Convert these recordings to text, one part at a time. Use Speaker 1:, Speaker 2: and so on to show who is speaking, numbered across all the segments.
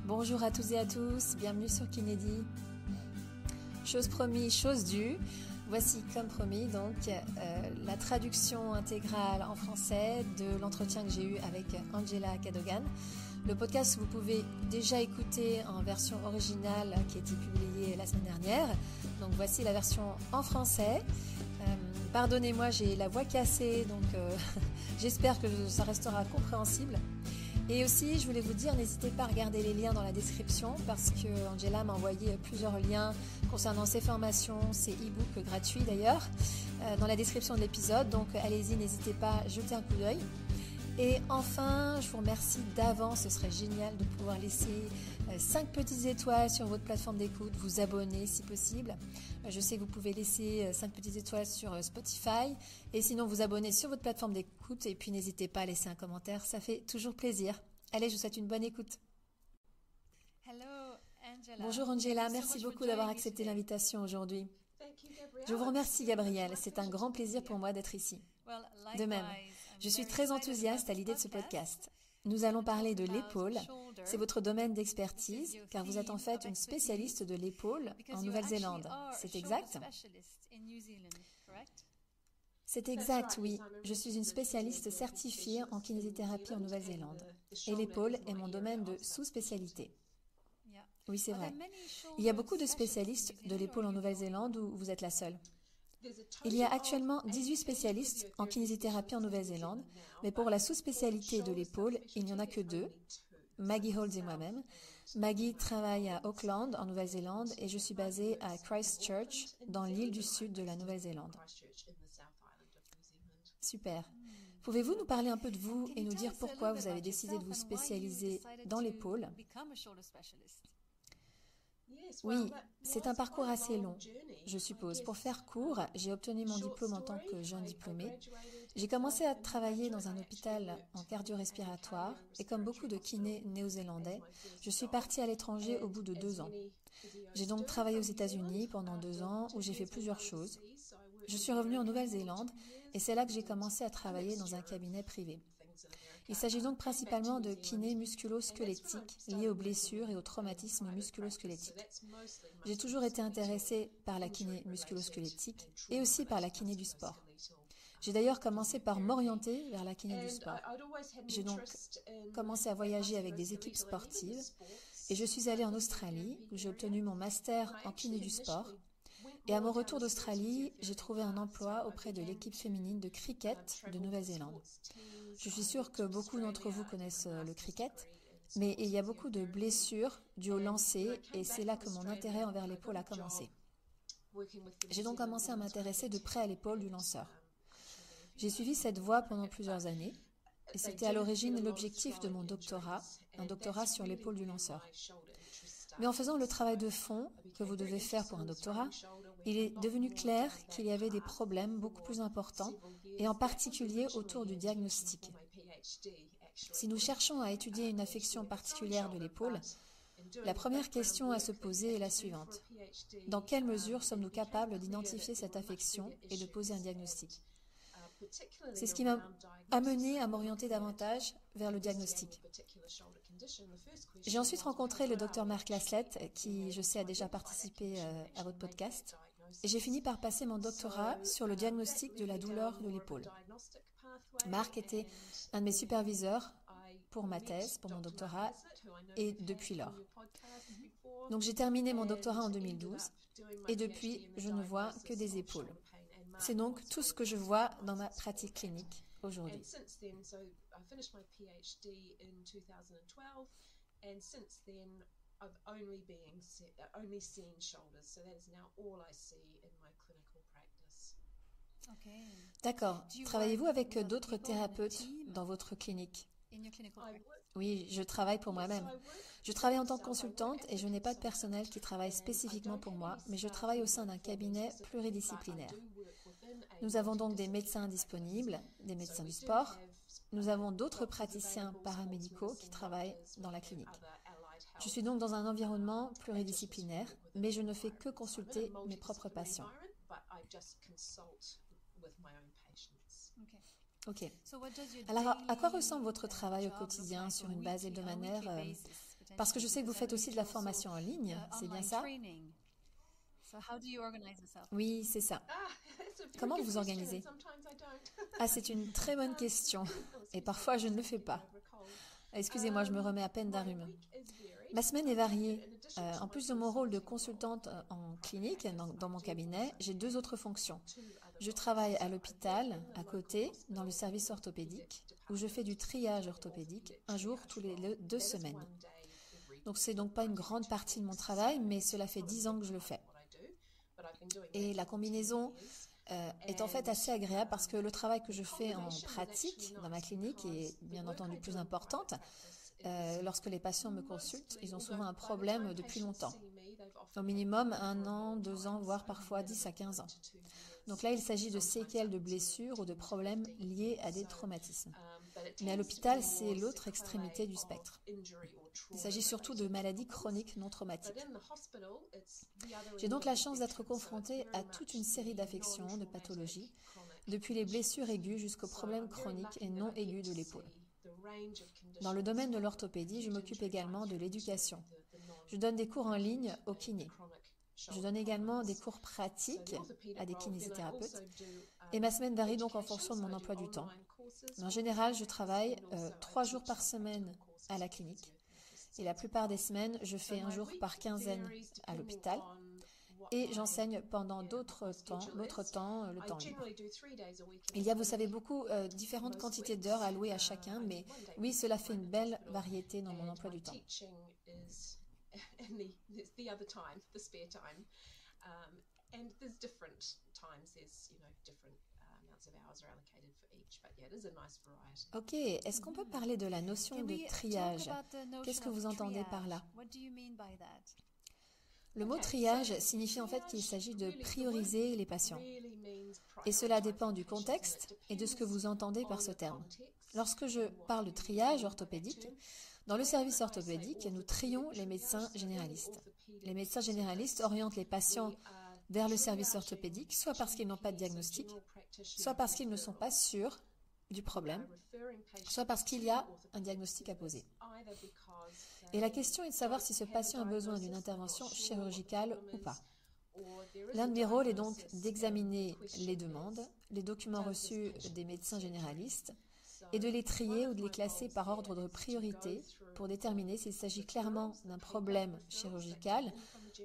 Speaker 1: Bonjour à toutes et à tous, bienvenue sur Kinédi. Chose promise, chose due. Voici comme promis donc la traduction intégrale en français de l'entretien que j'ai eu avec Angela Cadogan. Le podcast vous pouvez déjà écouter en version originale qui a été publiée la semaine dernière. Donc voici la version en français. Pardonnez-moi, j'ai la voix cassée, donc j'espère que ça restera compréhensible. Et aussi, je voulais vous dire, n'hésitez pas à regarder les liens dans la description parce que Angela m'a envoyé plusieurs liens concernant ses formations, ses e-books gratuits d'ailleurs, dans la description de l'épisode. Donc allez-y, n'hésitez pas à jeter un coup d'œil. Et enfin, je vous remercie d'avance, ce serait génial de pouvoir laisser 5 petites étoiles sur votre plateforme d'écoute, vous abonner si possible. Je sais que vous pouvez laisser 5 petites étoiles sur Spotify et sinon vous abonner sur votre plateforme d'écoute et puis n'hésitez pas à laisser un commentaire, ça fait toujours plaisir. Allez, je vous souhaite une bonne écoute. Bonjour Angela, merci beaucoup d'avoir accepté l'invitation aujourd'hui. Je vous remercie Gabrielle, c'est un grand plaisir pour moi d'être ici. De même, je suis très enthousiaste à l'idée de ce podcast. Nous allons parler de l'épaule. C'est votre domaine d'expertise, car vous êtes en fait une spécialiste de l'épaule en Nouvelle-Zélande. C'est exact ? C'est exact, oui. Je suis une spécialiste certifiée en kinésithérapie en Nouvelle-Zélande. Et l'épaule est mon domaine de sous-spécialité. Oui, c'est vrai. Il y a beaucoup de spécialistes de l'épaule en Nouvelle-Zélande ou vous êtes la seule ? Il y a actuellement 18 spécialistes en kinésithérapie en Nouvelle-Zélande, mais pour la sous-spécialité de l'épaule, il n'y en a que 2, Maggie Holds et moi-même. Maggie travaille à Auckland en Nouvelle-Zélande et je suis basée à Christchurch dans l'île du sud de la Nouvelle-Zélande. Super. Pouvez-vous nous parler un peu de vous et nous dire pourquoi vous avez décidé de vous spécialiser dans l'épaule ? Oui, c'est un parcours assez long, je suppose. Pour faire court, j'ai obtenu mon diplôme en tant que jeune diplômée. J'ai commencé à travailler dans un hôpital en cardio-respiratoire et comme beaucoup de kinés néo-zélandais, je suis partie à l'étranger au bout de 2 ans. J'ai donc travaillé aux États-Unis pendant 2 ans où j'ai fait plusieurs choses. Je suis revenue en Nouvelle-Zélande et c'est là que j'ai commencé à travailler dans un cabinet privé. Il s'agit donc principalement de kiné musculo-squelettique liée aux blessures et aux traumatismes musculo-squelettiques. J'ai toujours été intéressée par la kiné musculo-squelettique et aussi par la kiné du sport. J'ai d'ailleurs commencé par m'orienter vers la kiné du sport. J'ai donc commencé à voyager avec des équipes sportives et je suis allée en Australie où j'ai obtenu mon master en kiné du sport. Et à mon retour d'Australie, j'ai trouvé un emploi auprès de l'équipe féminine de cricket de Nouvelle-Zélande. Je suis sûre que beaucoup d'entre vous connaissent le cricket, mais il y a beaucoup de blessures dues au lancer et c'est là que mon intérêt envers l'épaule a commencé. J'ai donc commencé à m'intéresser de près à l'épaule du lanceur. J'ai suivi cette voie pendant plusieurs années et c'était à l'origine l'objectif de mon doctorat, un doctorat sur l'épaule du lanceur. Mais en faisant le travail de fond que vous devez faire pour un doctorat, il est devenu clair qu'il y avait des problèmes beaucoup plus importants et en particulier autour du diagnostic. Si nous cherchons à étudier une affection particulière de l'épaule, la première question à se poser est la suivante. Dans quelle mesure sommes-nous capables d'identifier cette affection et de poser un diagnostic ? C'est ce qui m'a amené à m'orienter davantage vers le diagnostic. J'ai ensuite rencontré le Dr Mark Laslett, qui, je sais, a déjà participé à votre podcast. Et j'ai fini par passer mon doctorat sur le diagnostic de la douleur de l'épaule. Mark était un de mes superviseurs pour ma thèse, pour mon doctorat, et depuis lors. Donc j'ai terminé mon doctorat en 2012, et depuis, je ne vois que des épaules. C'est donc tout ce que je vois dans ma pratique clinique aujourd'hui. D'accord. Travaillez-vous avec d'autres thérapeutes dans votre clinique ? Oui, je travaille pour moi-même. Je travaille en tant que consultante et je n'ai pas de personnel qui travaille spécifiquement pour moi, mais je travaille au sein d'un cabinet pluridisciplinaire. Nous avons donc des médecins disponibles, des médecins du sport. Nous avons d'autres praticiens paramédicaux qui travaillent dans la clinique. Je suis donc dans un environnement pluridisciplinaire, mais je ne fais que consulter mes propres patients. Ok. Alors, à quoi ressemble votre travail au quotidien sur une base hebdomadaire Parce que je sais que vous faites aussi de la formation en ligne, c'est bien ça? Oui, c'est ça. Comment vous vous organisez? Ah, c'est une très bonne question. Et parfois, je ne le fais pas. Excusez-moi, je me remets à peine d'un rhume. Ma semaine est variée. En plus de mon rôle de consultante en clinique, dans mon cabinet, j'ai deux autres fonctions. Je travaille à l'hôpital, à côté, dans le service orthopédique, où je fais du triage orthopédique un jour tous les 2 semaines. Donc c'est donc pas une grande partie de mon travail, mais cela fait 10 ans que je le fais. Et la combinaison est en fait assez agréable parce que le travail que je fais en pratique dans ma clinique est bien entendu plus importante. Lorsque les patients me consultent, ils ont souvent un problème depuis longtemps. Au minimum 1 an, 2 ans, voire parfois 10 à 15 ans. Donc là, il s'agit de séquelles de blessures ou de problèmes liés à des traumatismes. Mais à l'hôpital, c'est l'autre extrémité du spectre. Il s'agit surtout de maladies chroniques non traumatiques. J'ai donc la chance d'être confrontée à toute une série d'affections, de pathologies, depuis les blessures aiguës jusqu'aux problèmes chroniques et non aigus de l'épaule. Dans le domaine de l'orthopédie, je m'occupe également de l'éducation. Je donne des cours en ligne aux kinés. Je donne également des cours pratiques à des kinésithérapeutes et ma semaine varie donc en fonction de mon emploi du temps. Mais en général, je travaille 3 jours par semaine à la clinique et la plupart des semaines, je fais un jour par quinzaine à l'hôpital et j'enseigne pendant l'autre temps, le temps libre. Il y a, vous savez, beaucoup différentes quantités d'heures allouées à chacun, mais oui, cela fait une belle variété dans mon emploi du temps. Ok, est-ce qu'on peut parler de la notion de triage? Qu'est-ce que vous entendez par là? Le mot triage signifie en fait qu'il s'agit de prioriser les patients. Et cela dépend du contexte et de ce que vous entendez par ce terme. Lorsque je parle de triage orthopédique, dans le service orthopédique, nous trions les médecins généralistes. Les médecins généralistes orientent les patients vers le service orthopédique, soit parce qu'ils n'ont pas de diagnostic, soit parce qu'ils ne sont pas sûrs du problème, soit parce qu'il y a un diagnostic à poser. Et la question est de savoir si ce patient a besoin d'une intervention chirurgicale ou pas. L'un de mes rôles est donc d'examiner les demandes, les documents reçus des médecins généralistes et de les trier ou de les classer par ordre de priorité pour déterminer s'il s'agit clairement d'un problème chirurgical,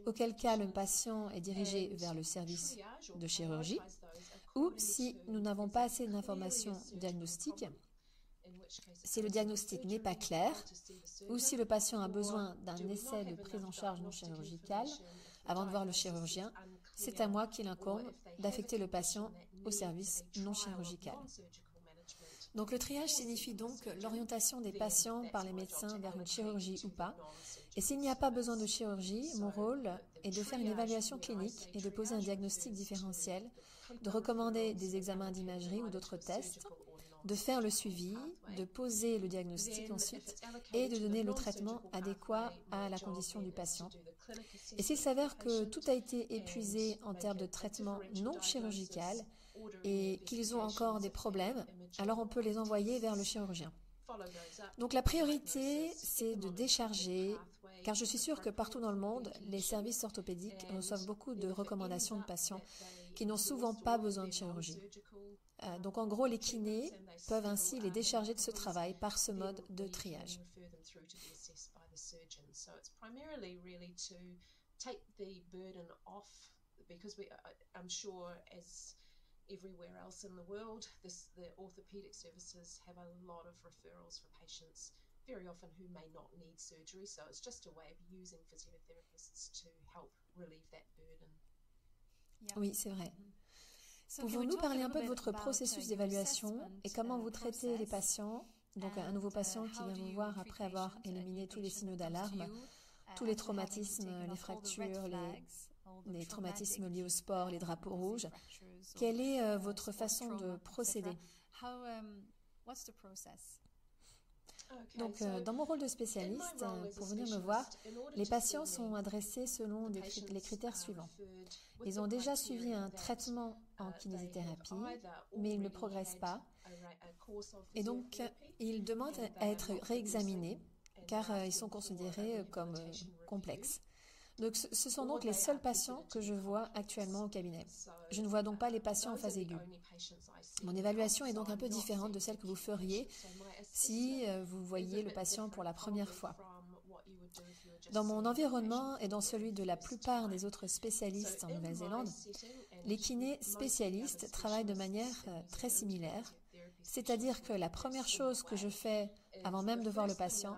Speaker 1: auquel cas le patient est dirigé vers le service de chirurgie, ou si nous n'avons pas assez d'informations diagnostiques, si le diagnostic n'est pas clair, ou si le patient a besoin d'un essai de prise en charge non chirurgicale avant de voir le chirurgien, c'est à moi qu'il incombe d'affecter le patient au service non chirurgical. Donc le triage signifie donc l'orientation des patients par les médecins vers une chirurgie ou pas. Et s'il n'y a pas besoin de chirurgie, mon rôle est de faire une évaluation clinique et de poser un diagnostic différentiel, de recommander des examens d'imagerie ou d'autres tests, de faire le suivi, de poser le diagnostic ensuite et de donner le traitement adéquat à la condition du patient. Et s'il s'avère que tout a été épuisé en termes de traitement non chirurgical et qu'ils ont encore des problèmes, alors on peut les envoyer vers le chirurgien. Donc la priorité, c'est de décharger, car je suis sûre que partout dans le monde, les services orthopédiques reçoivent beaucoup de recommandations de patients qui n'ont souvent pas besoin de chirurgie. Donc en gros, les kinés peuvent ainsi les décharger de ce travail par ce mode de triage. Everywhere else in the world, the orthopedic services have a lot of referrals for patients, very often who may not need surgery. So it's just a way of using physiotherapists to help relieve that burden. Oui, c'est vrai. Pouvons-nous parler un peu de votre processus d'évaluation et comment vous traitez les patients? Donc un nouveau patient qui vient vous voir après avoir éliminé tous les signaux d'alarme, tous les traumatismes, les fractures, les traumatismes liés au sport, les drapeaux rouges. Quelle est votre façon de procéder? Donc, dans mon rôle de spécialiste, pour venir me voir, les patients sont adressés selon les critères suivants. Ils ont déjà suivi un traitement en kinésithérapie, mais ils ne progressent pas. Et donc, ils demandent à être réexaminés, car ils sont considérés comme complexes. Donc, ce sont donc les seuls patients que je vois actuellement au cabinet. Je ne vois donc pas les patients en phase aiguë. Mon évaluation est donc un peu différente de celle que vous feriez si vous voyez le patient pour la première fois. Dans mon environnement et dans celui de la plupart des autres spécialistes en Nouvelle-Zélande, les kinés spécialistes travaillent de manière très similaire, c'est-à-dire que la première chose que je fais avant même de voir le patient,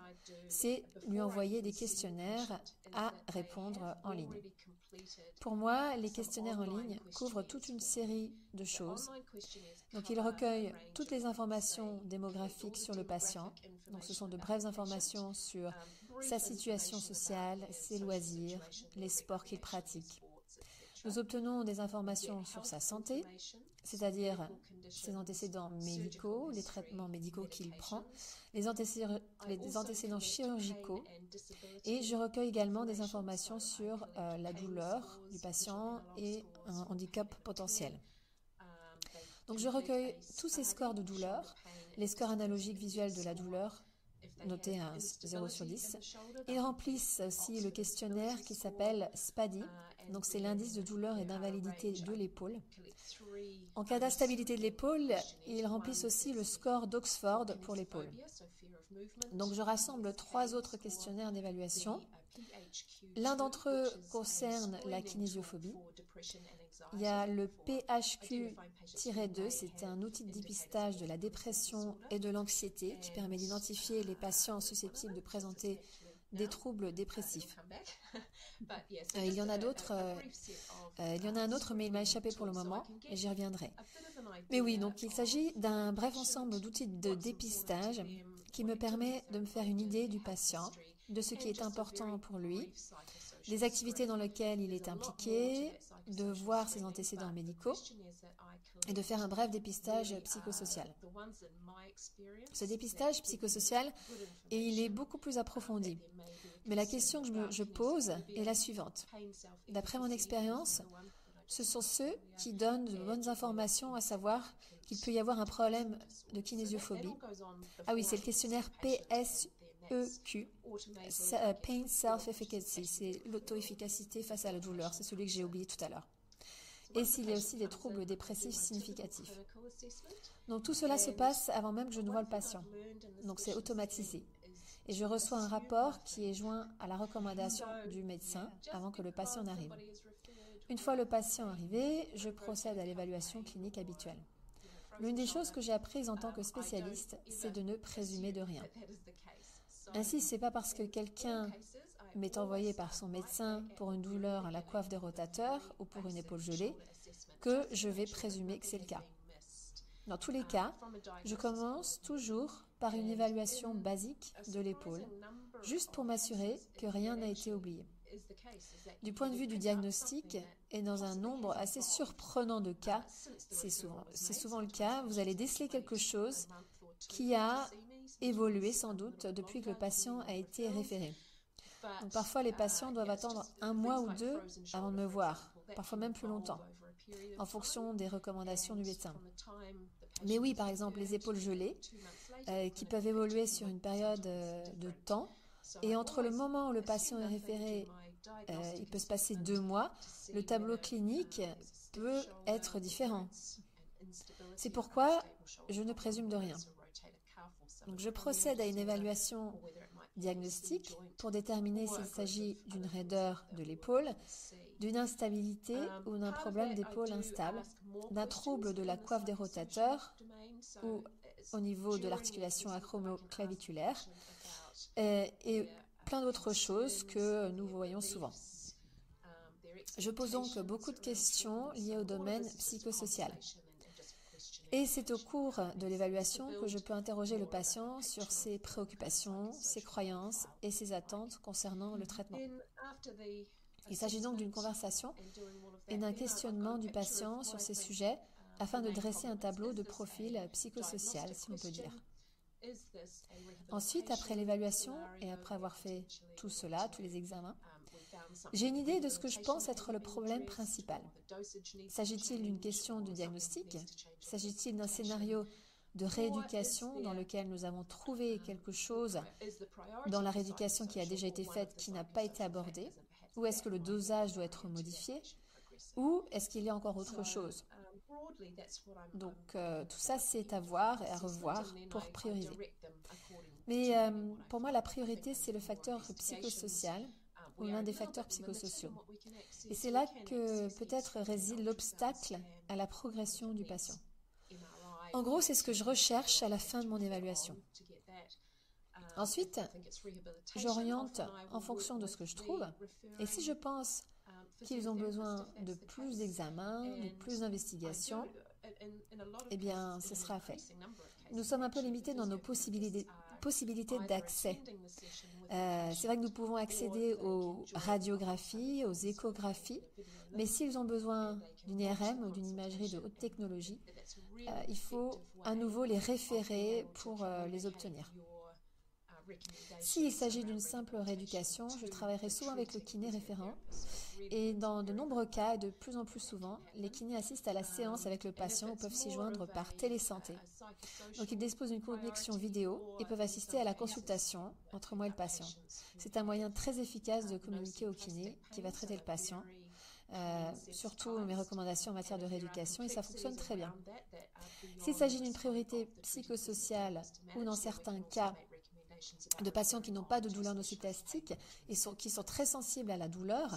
Speaker 1: c'est lui envoyer des questionnaires à répondre en ligne. Pour moi, les questionnaires en ligne couvrent toute une série de choses. Donc, ils recueillent toutes les informations démographiques sur le patient. Donc, ce sont de brèves informations sur sa situation sociale, ses loisirs, les sports qu'il pratique. Nous obtenons des informations sur sa santé, c'est-à-dire ses antécédents médicaux, les traitements médicaux qu'il prend, les antécédents chirurgicaux, et je recueille également des informations sur la douleur du patient et un handicap potentiel. Donc je recueille tous ces scores de douleur, les scores analogiques visuels de la douleur, notés à 0 sur 10. Ils remplissent aussi le questionnaire qui s'appelle SPADI, donc c'est l'indice de douleur et d'invalidité de l'épaule. En cas d'instabilité de l'épaule, ils remplissent aussi le score d'Oxford pour l'épaule. Donc je rassemble 3 autres questionnaires d'évaluation. L'un d'entre eux concerne la kinésiophobie. Il y a le PHQ-2, c'est un outil de dépistage de la dépression et de l'anxiété qui permet d'identifier les patients susceptibles de présenter des troubles dépressifs. Il y en a d'autres, il y en a un autre, mais il m'a échappé pour le moment et j'y reviendrai. Mais oui, donc il s'agit d'un bref ensemble d'outils de dépistage qui me permet de me faire une idée du patient, de ce qui est important pour lui, des activités dans lesquelles il est impliqué, de voir ses antécédents médicaux et de faire un bref dépistage psychosocial. Ce dépistage psychosocial, il est beaucoup plus approfondi. Mais la question que je pose est la suivante. D'après mon expérience, ce sont ceux qui donnent de bonnes informations, à savoir qu'il peut y avoir un problème de kinésiophobie. Ah oui, c'est le questionnaire PSEQ, Pain Self-Efficacy, c'est l'auto-efficacité face à la douleur, c'est celui que j'ai oublié tout à l'heure. Et s'il y a aussi des troubles dépressifs significatifs. Donc tout cela se passe avant même que je ne voie le patient. Donc c'est automatisé. Et je reçois un rapport qui est joint à la recommandation du médecin avant que le patient n'arrive. Une fois le patient arrivé, je procède à l'évaluation clinique habituelle. L'une des choses que j'ai apprises en tant que spécialiste, c'est de ne présumer de rien. Ainsi, ce n'est pas parce que quelqu'un m'est envoyé par son médecin pour une douleur à la coiffe des rotateurs ou pour une épaule gelée que je vais présumer que c'est le cas. Dans tous les cas, je commence toujours par une évaluation basique de l'épaule, juste pour m'assurer que rien n'a été oublié. Du point de vue du diagnostic, et dans un nombre assez surprenant de cas, c'est souvent le cas, vous allez déceler quelque chose qui a évolué sans doute depuis que le patient a été référé. Donc, parfois, les patients doivent attendre 1 mois ou 2 avant de me voir, parfois même plus longtemps, en fonction des recommandations du médecin. Mais oui, par exemple, les épaules gelées, qui peuvent évoluer sur une période de temps, et entre le moment où le patient est référé, il peut se passer 2 mois, le tableau clinique peut être différent. C'est pourquoi je ne présume de rien. Donc, je procède à une évaluation diagnostique pour déterminer s'il s'agit d'une raideur de l'épaule, d'une instabilité ou d'un problème d'épaule instable, d'un trouble de la coiffe des rotateurs ou au niveau de l'articulation acromio-claviculaire et plein d'autres choses que nous voyons souvent. Je pose donc beaucoup de questions liées au domaine psychosocial. Et c'est au cours de l'évaluation que je peux interroger le patient sur ses préoccupations, ses croyances et ses attentes concernant le traitement. Il s'agit donc d'une conversation et d'un questionnement du patient sur ces sujets afin de dresser un tableau de profil psychosocial, si on peut dire. Ensuite, après l'évaluation et après avoir fait tout cela, tous les examens, j'ai une idée de ce que je pense être le problème principal. S'agit-il d'une question de diagnostic? S'agit-il d'un scénario de rééducation dans lequel nous avons trouvé quelque chose dans la rééducation qui a déjà été faite qui n'a pas été abordée? Ou est-ce que le dosage doit être modifié? Ou est-ce qu'il y a encore autre chose? Donc, tout ça, c'est à voir et à revoir pour prioriser. Mais pour moi, la priorité, c'est le facteur psychosocial ou l'un des facteurs psychosociaux. Et c'est là que peut-être réside l'obstacle à la progression du patient. En gros, c'est ce que je recherche à la fin de mon évaluation. Ensuite, j'oriente en fonction de ce que je trouve. Et si je pense qu'ils ont besoin de plus d'examens, de plus d'investigations, eh bien, ce sera fait. Nous sommes un peu limités dans nos possibilités d'accès. C'est vrai que nous pouvons accéder aux radiographies, aux échographies, mais s'ils ont besoin d'une IRM ou d'une imagerie de haute technologie, il faut à nouveau les référer pour les obtenir. S'il s'agit d'une simple rééducation, je travaillerai souvent avec le kiné référent et dans de nombreux cas, et de plus en plus souvent, les kinés assistent à la séance avec le patient ou peuvent s'y joindre par télésanté. Donc ils disposent d'une connexion vidéo et peuvent assister à la consultation entre moi et le patient. C'est un moyen très efficace de communiquer au kiné qui va traiter le patient, surtout mes recommandations en matière de rééducation, et ça fonctionne très bien. S'il s'agit d'une priorité psychosociale ou dans certains cas de patients qui n'ont pas de douleur nociplastique et qui sont très sensibles à la douleur,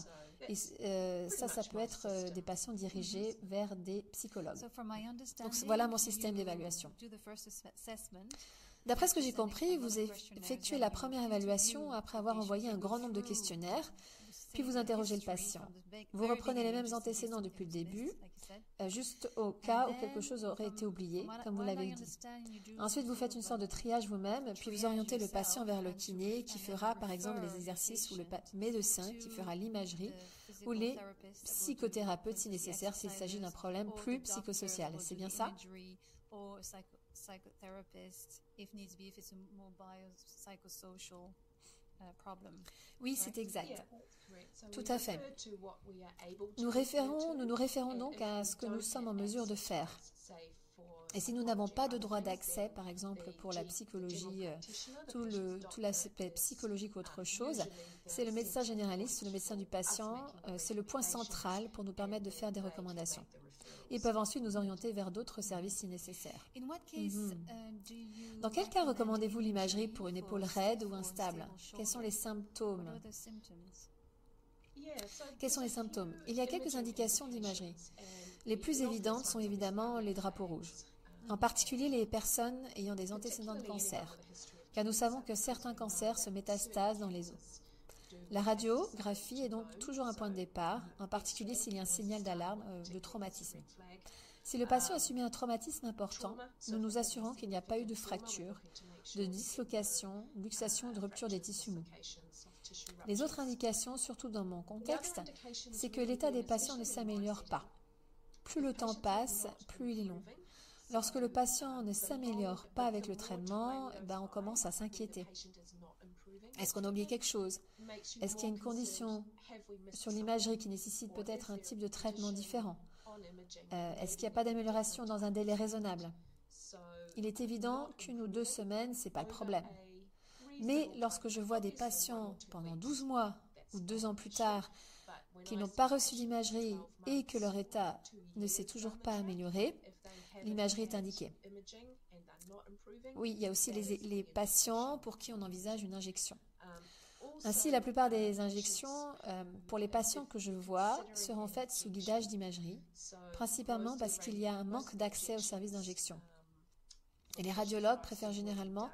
Speaker 1: et ça peut être des patients dirigés vers des psychologues. Donc voilà mon système d'évaluation. D'après ce que j'ai compris, vous effectuez la première évaluation après avoir envoyé un grand nombre de questionnaires, puis vous interrogez le patient. Vous reprenez les mêmes antécédents depuis le début, juste au cas où quelque chose aurait été oublié, comme vous l'avez dit. Ensuite, vous faites une sorte de triage vous-même, puis vous orientez le patient vers le kiné qui fera par exemple les exercices ou le médecin qui fera l'imagerie ou les psychothérapeutes si nécessaire s'il s'agit d'un problème plus psychosocial. C'est bien ça? Oui, c'est exact. Tout à fait. Nous nous référons donc à ce que nous sommes en mesure de faire. Et si nous n'avons pas de droit d'accès, par exemple pour la psychologie, tout l'aspect psychologique ou autre chose, c'est le médecin généraliste, le médecin du patient, c'est le point central pour nous permettre de faire des recommandations. Ils peuvent ensuite nous orienter vers d'autres services si nécessaire. Dans quel cas recommandez-vous l'imagerie pour une épaule raide ou instable? Quels sont les symptômes? Quels sont les symptômes? Il y a quelques indications d'imagerie. Les plus évidentes sont évidemment les drapeaux rouges, en particulier les personnes ayant des antécédents de cancer, car nous savons que certains cancers se métastasent dans les os. La radiographie est donc toujours un point de départ, en particulier s'il y a un signal d'alarme de traumatisme. Si le patient a subi un traumatisme important, nous nous assurons qu'il n'y a pas eu de fracture, de dislocation, luxation ou de rupture des tissus mous. Les autres indications, surtout dans mon contexte, c'est que l'état des patients ne s'améliore pas. Plus le temps passe, plus il est long. Lorsque le patient ne s'améliore pas avec le traitement, on commence à s'inquiéter. Est-ce qu'on a oublié quelque chose? Est-ce qu'il y a une condition sur l'imagerie qui nécessite peut-être un type de traitement différent? Est-ce qu'il n'y a pas d'amélioration dans un délai raisonnable? Il est évident qu'une ou 2 semaines, ce n'est pas le problème. Mais lorsque je vois des patients pendant 12 mois ou 2 ans plus tard qui n'ont pas reçu d'imagerie et que leur état ne s'est toujours pas amélioré, l'imagerie est indiquée. Oui, il y a aussi les patients pour qui on envisage une injection. Ainsi, la plupart des injections pour les patients que je vois seront faites sous guidage d'imagerie, principalement parce qu'il y a un manque d'accès au service d'injection. Et les radiologues préfèrent généralement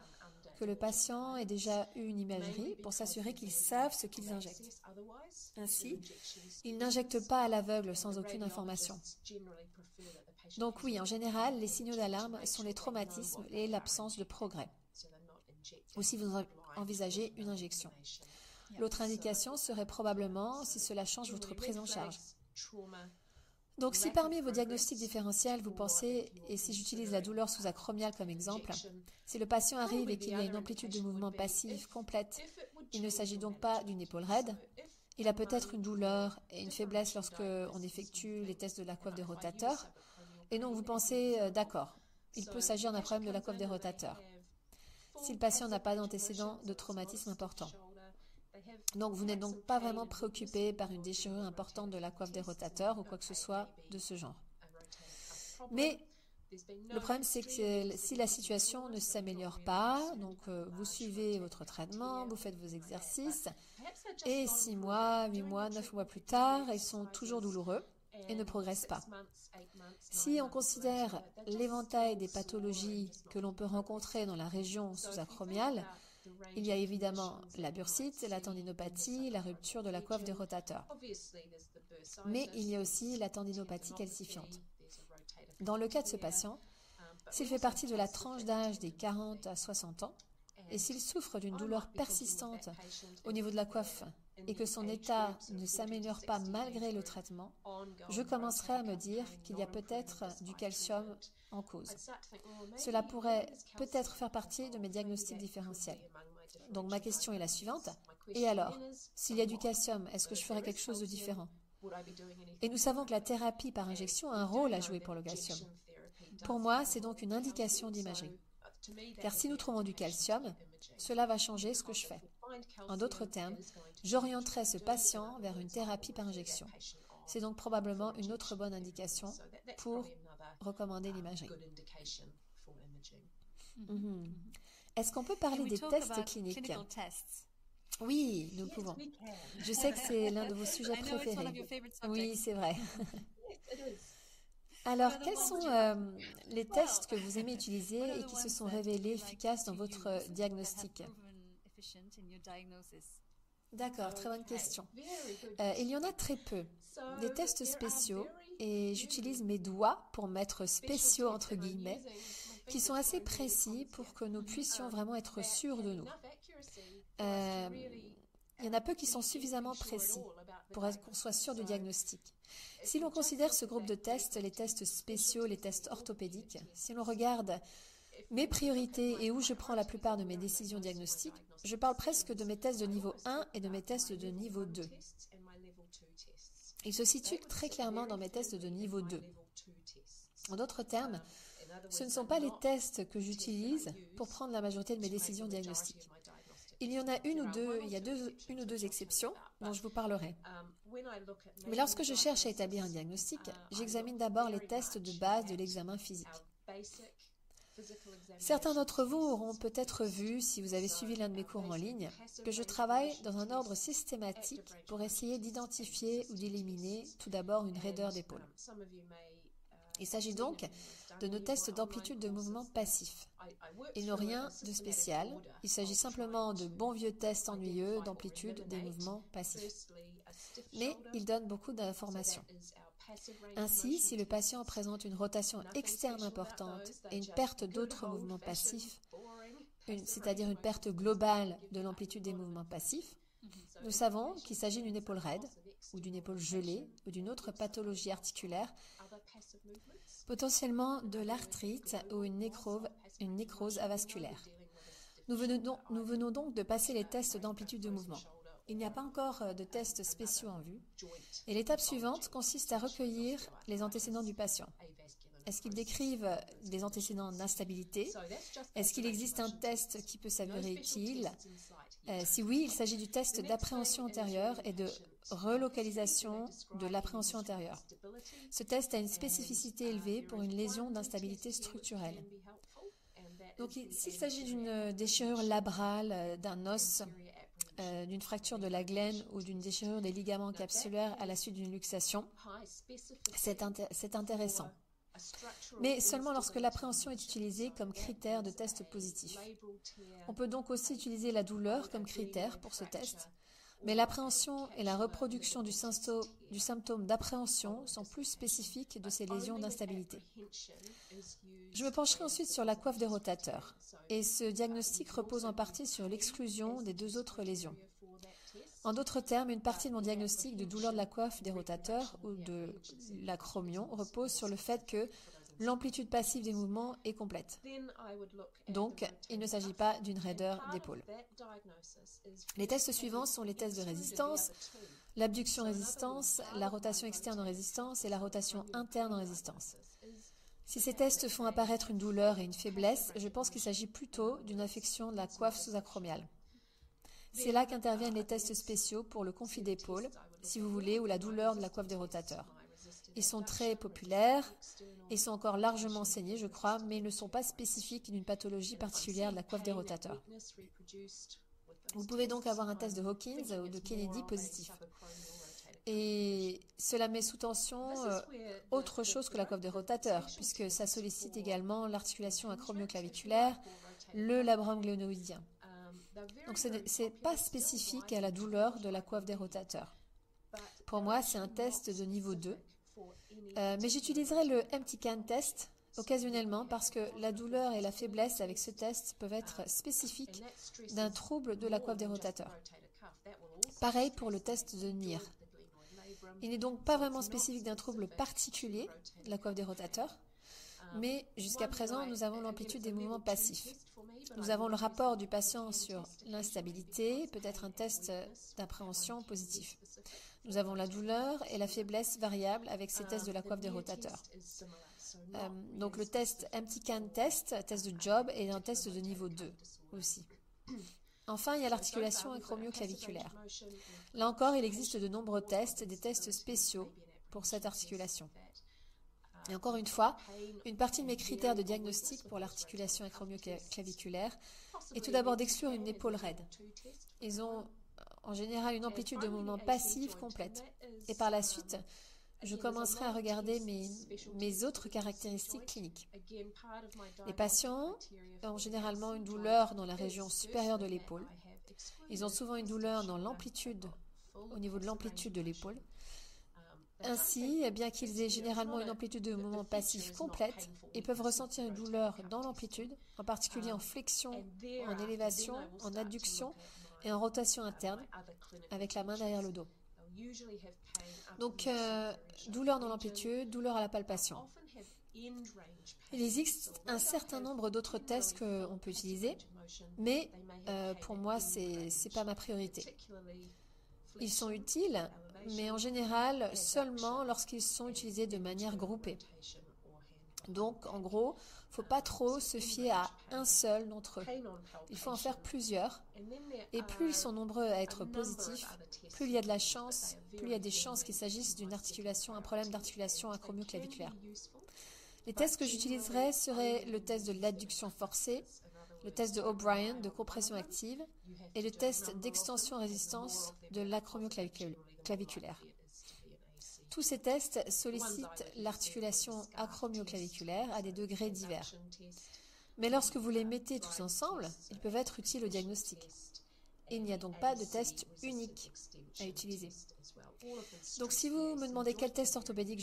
Speaker 1: que le patient ait déjà eu une imagerie pour s'assurer qu'ils savent ce qu'ils injectent. Ainsi, ils n'injectent pas à l'aveugle sans aucune information. Donc oui, en général, les signaux d'alarme sont les traumatismes et l'absence de progrès. Ou si vous envisagez une injection. L'autre indication serait probablement si cela change votre prise en charge. Donc si parmi vos diagnostics différentiels, vous pensez, et si j'utilise la douleur sous-acromiale comme exemple, si le patient arrive et qu'il y a une amplitude de mouvement passif complète, il ne s'agit donc pas d'une épaule raide, il a peut-être une douleur et une faiblesse lorsque on effectue les tests de la coiffe des rotateurs, et donc vous pensez, d'accord, Il peut s'agir d'un problème de la coiffe des rotateurs. Si le patient n'a pas d'antécédent de traumatisme important. Donc, vous n'êtes donc pas vraiment préoccupé par une déchirure importante de la coiffe des rotateurs ou quoi que ce soit de ce genre. Mais le problème, c'est que si la situation ne s'améliore pas, donc vous suivez votre traitement, vous faites vos exercices, et 6 mois, 8 mois, 9 mois plus tard, ils sont toujours douloureux et ne progressent pas. Si on considère l'éventail des pathologies que l'on peut rencontrer dans la région sous-acromiale, il y a évidemment la bursite, la tendinopathie, la rupture de la coiffe des rotateurs. Mais il y a aussi la tendinopathie calcifiante. Dans le cas de ce patient, s'il fait partie de la tranche d'âge des 40 à 60 ans, et s'il souffre d'une douleur persistante au niveau de la coiffe et que son état ne s'améliore pas malgré le traitement, je commencerai à me dire qu'il y a peut-être du calcium en cause. Cela pourrait peut-être faire partie de mes diagnostics différentiels. Donc ma question est la suivante. Et alors, s'il y a du calcium, est-ce que je ferai quelque chose de différent? Et nous savons que la thérapie par injection a un rôle à jouer pour le calcium. Pour moi, c'est donc une indication d'imagerie. Car si nous trouvons du calcium, cela va changer ce que je fais. En d'autres termes, j'orienterai ce patient vers une thérapie par injection. C'est donc probablement une autre bonne indication pour recommander l'imagerie. Est-ce qu'on peut parler des tests cliniques? Oui, nous pouvons. Je sais que c'est l'un de vos sujets préférés. Oui, c'est vrai. Alors, quels sont les tests que vous aimez utiliser et qui se sont révélés efficaces dans votre diagnostic? D'accord, très bonne question. Il y en a très peu. Des tests spéciaux, et j'utilise mes doigts pour mettre spéciaux entre guillemets, qui sont assez précis pour que nous puissions vraiment être sûrs de nous. Il y en a peu qui sont suffisamment précis pour qu'on soit sûr du diagnostic. Si l'on considère ce groupe de tests, les tests spéciaux, les tests orthopédiques, si l'on regarde mes priorités et où je prends la plupart de mes décisions diagnostiques, je parle presque de mes tests de niveau 1 et de mes tests de niveau 2. Ils se situent très clairement dans mes tests de niveau 2. En d'autres termes, ce ne sont pas les tests que j'utilise pour prendre la majorité de mes décisions diagnostiques. Il y en a une ou deux exceptions dont je vous parlerai. Mais lorsque je cherche à établir un diagnostic, j'examine d'abord les tests de base de l'examen physique. Certains d'entre vous auront peut-être vu, si vous avez suivi l'un de mes cours en ligne, que je travaille dans un ordre systématique pour essayer d'identifier ou d'éliminer tout d'abord une raideur d'épaule. Il s'agit donc de nos tests d'amplitude de mouvement passif. Ils n'ont rien de spécial, il s'agit simplement de bons vieux tests ennuyeux d'amplitude des mouvements passifs. Mais ils donnent beaucoup d'informations. Ainsi, si le patient présente une rotation externe importante et une perte d'autres mouvements passifs, c'est-à-dire une perte globale de l'amplitude des mouvements passifs, nous savons qu'il s'agit d'une épaule raide, ou d'une épaule gelée, ou d'une autre pathologie articulaire, potentiellement de l'arthrite ou une nécrose avasculaire. Nous venons donc de passer les tests d'amplitude de mouvement. Il n'y a pas encore de tests spéciaux en vue. Et l'étape suivante consiste à recueillir les antécédents du patient. Est-ce qu'ils décrivent des antécédents d'instabilité? Est-ce qu'il existe un test qui peut s'avérer utile? Si oui, il s'agit du test d'appréhension antérieure et de relocalisation de l'appréhension antérieure. Ce test a une spécificité élevée pour une lésion d'instabilité structurelle. Donc, s'il s'agit d'une déchirure labrale d'un os, d'une fracture de la glène ou d'une déchirure des ligaments capsulaires à la suite d'une luxation, c'est intéressant. Mais seulement lorsque l'appréhension est utilisée comme critère de test positif. On peut donc aussi utiliser la douleur comme critère pour ce test, mais l'appréhension et la reproduction du symptôme d'appréhension sont plus spécifiques de ces lésions d'instabilité. Je me pencherai ensuite sur la coiffe des rotateurs, et ce diagnostic repose en partie sur l'exclusion des deux autres lésions. En d'autres termes, une partie de mon diagnostic de douleur de la coiffe des rotateurs ou de l'acromion repose sur le fait que l'amplitude passive des mouvements est complète. Donc, il ne s'agit pas d'une raideur d'épaule. Les tests suivants sont les tests de résistance, l'abduction résistance, la rotation externe en résistance et la rotation interne en résistance. Si ces tests font apparaître une douleur et une faiblesse, je pense qu'il s'agit plutôt d'une affection de la coiffe sous-acromiale. C'est là qu'interviennent les tests spéciaux pour le conflit d'épaule, si vous voulez, ou la douleur de la coiffe des rotateurs. Ils sont très populaires et sont encore largement enseignés, je crois, mais ils ne sont pas spécifiques d'une pathologie particulière de la coiffe des rotateurs. Vous pouvez donc avoir un test de Hawkins ou de Kennedy positif. Et cela met sous tension autre chose que la coiffe des rotateurs, puisque ça sollicite également l'articulation acromioclaviculaire, le labrum glénoïdien. Donc ce n'est pas spécifique à la douleur de la coiffe des rotateurs. Pour moi, c'est un test de niveau 2. Mais j'utiliserai le MTCAN test occasionnellement parce que la douleur et la faiblesse avec ce test peuvent être spécifiques d'un trouble de la coiffe des rotateurs. Pareil pour le test de NIR. Il n'est donc pas vraiment spécifique d'un trouble particulier de la coiffe des rotateurs, mais jusqu'à présent, nous avons l'amplitude des mouvements passifs. Nous avons le rapport du patient sur l'instabilité, peut-être un test d'appréhension positif. Nous avons la douleur et la faiblesse variable avec ces tests de la coiffe des rotateurs. Donc le test MTCAN test de Job, est un test de niveau 2 aussi. Enfin, il y a l'articulation acromioclaviculaire. Là encore, il existe de nombreux tests, des tests spéciaux pour cette articulation. Et encore une fois, une partie de mes critères de diagnostic pour l'articulation acromioclaviculaire est tout d'abord d'exclure une épaule raide. Ils ont en général une amplitude de mouvement passive complète. Et par la suite, je commencerai à regarder mes autres caractéristiques cliniques. Les patients ont généralement une douleur dans la région supérieure de l'épaule. Ils ont souvent une douleur dans l'amplitude, au niveau de l'amplitude de l'épaule. Ainsi, bien qu'ils aient généralement une amplitude de mouvement passif complète, ils peuvent ressentir une douleur dans l'amplitude, en particulier en flexion, en élévation, en adduction et en rotation interne, avec la main derrière le dos. Donc, douleur dans l'amplitude, douleur à la palpation. Il existe un certain nombre d'autres tests qu'on peut utiliser, mais pour moi, c'est pas ma priorité. Ils sont utiles, mais en général seulement lorsqu'ils sont utilisés de manière groupée. Donc, en gros, il ne faut pas trop se fier à un seul d'entre eux. Il faut en faire plusieurs. Et plus ils sont nombreux à être positifs, plus il y a des chances qu'il s'agisse un problème d'articulation acromioclaviculaire. Les tests que j'utiliserai seraient le test de l'adduction forcée, le test de O'Brien de compression active et le test d'extension-résistance de l'acromioclaviculaire. Tous ces tests sollicitent l'articulation acromioclaviculaire à des degrés divers. Mais lorsque vous les mettez tous ensemble, ils peuvent être utiles au diagnostic. Il n'y a donc pas de test unique à utiliser. Donc si vous me demandez quel test orthopédique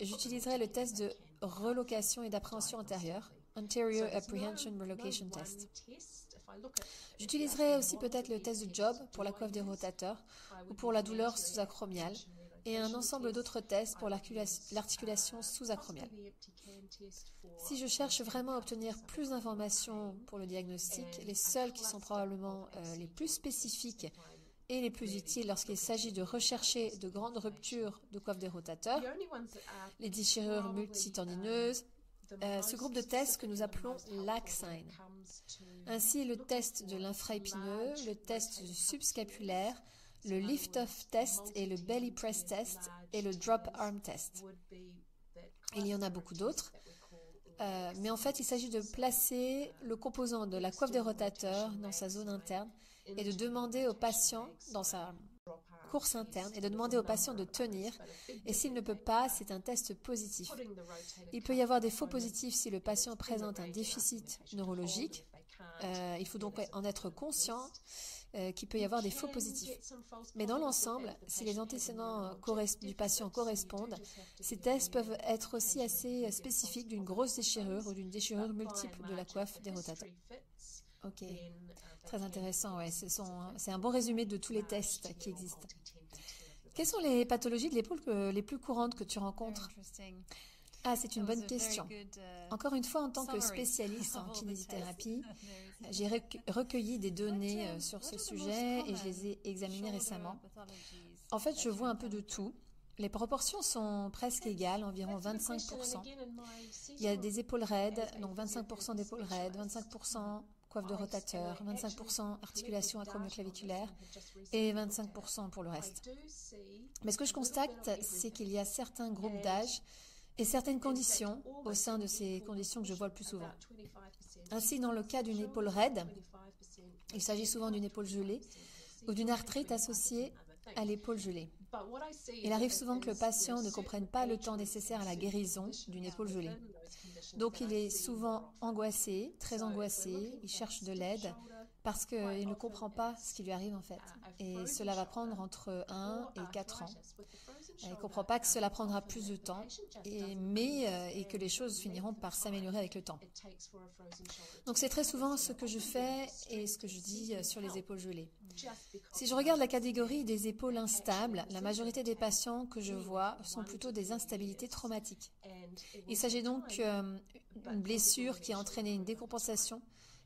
Speaker 1: j'utiliserai le test de relocation et d'appréhension antérieure, Anterior Apprehension Relocation Test. J'utiliserai aussi peut-être le test de Job pour la coiffe des rotateurs ou pour la douleur sous-acromiale et un ensemble d'autres tests pour l'articulation sous-acromiale. Si je cherche vraiment à obtenir plus d'informations pour le diagnostic, les seuls qui sont probablement les plus spécifiques et les plus utiles lorsqu'il s'agit de rechercher de grandes ruptures de coiffe des rotateurs, les déchirures multitendineuses, ce groupe de tests que nous appelons LAC-SIGN. Ainsi, le test de l'infraépineux, le test du subscapulaire, le lift-off test et le belly press test et le drop arm test. Il y en a beaucoup d'autres, mais en fait, il s'agit de placer le composant de la coiffe des rotateurs dans sa zone interne et de demander au patient, dans sa course interne, et de demander au patient de tenir, et s'il ne peut pas, c'est un test positif. Il peut y avoir des faux positifs si le patient présente un déficit neurologique. Il faut donc en être conscient qu'il peut y avoir des faux positifs. Mais dans l'ensemble, si les antécédents du patient correspondent, ces tests peuvent être aussi assez spécifiques d'une grosse déchirure ou d'une déchirure multiple de la coiffe des rotateurs. Ok, très intéressant, ouais. C'est un bon résumé de tous les tests qui existent. Quelles sont les pathologies de l'épaule les plus courantes que tu rencontres? Ah, c'est une bonne question. Encore une fois, en tant que spécialiste en kinésithérapie, j'ai recueilli des données sur ce sujet et je les ai examinées récemment. En fait, je vois un peu de tout. Les proportions sont presque égales, environ 25%. Il y a des épaules raides, donc 25% d'épaules raides, 25% coiffe de rotateur, 25% articulation acromioclaviculaire et 25% pour le reste. Mais ce que je constate, c'est qu'il y a certains groupes d'âge et certaines conditions au sein de ces conditions que je vois le plus souvent. Ainsi, dans le cas d'une épaule raide, il s'agit souvent d'une épaule gelée ou d'une arthrite associée à l'épaule gelée. Il arrive souvent que le patient ne comprenne pas le temps nécessaire à la guérison d'une épaule gelée. Donc il est souvent angoissé, très angoissé, il cherche de l'aide parce qu'il ne comprend pas ce qui lui arrive en fait. Et cela va prendre entre 1 et 4 ans. Il ne comprend pas que cela prendra plus de temps, et que les choses finiront par s'améliorer avec le temps. Donc c'est très souvent ce que je fais et ce que je dis sur les épaules gelées. Si je regarde la catégorie des épaules instables, la majorité des patients que je vois sont plutôt des instabilités traumatiques. Il s'agit donc d'une blessure qui a entraîné une décompensation